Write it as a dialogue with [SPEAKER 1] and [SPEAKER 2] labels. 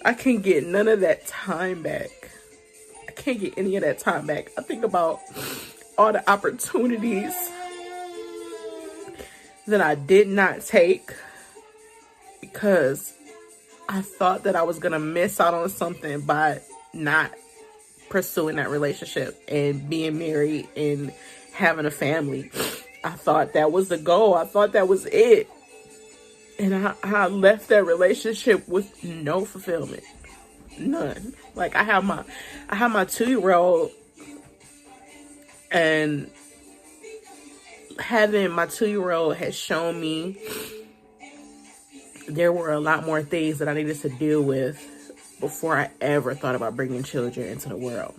[SPEAKER 1] I can't get none of that time back. I can't get any of that time back. I think about all the opportunities that I did not take because I thought that I was going to miss out on something by not pursuing that relationship and being married and having a family. I thought that was the goal. I thought that was it. And I left that relationship with no fulfillment. None. Like I have my 2-year-old, and having my 2-year-old has shown me there were a lot more things that I needed to deal with before I ever thought about bringing children into the world.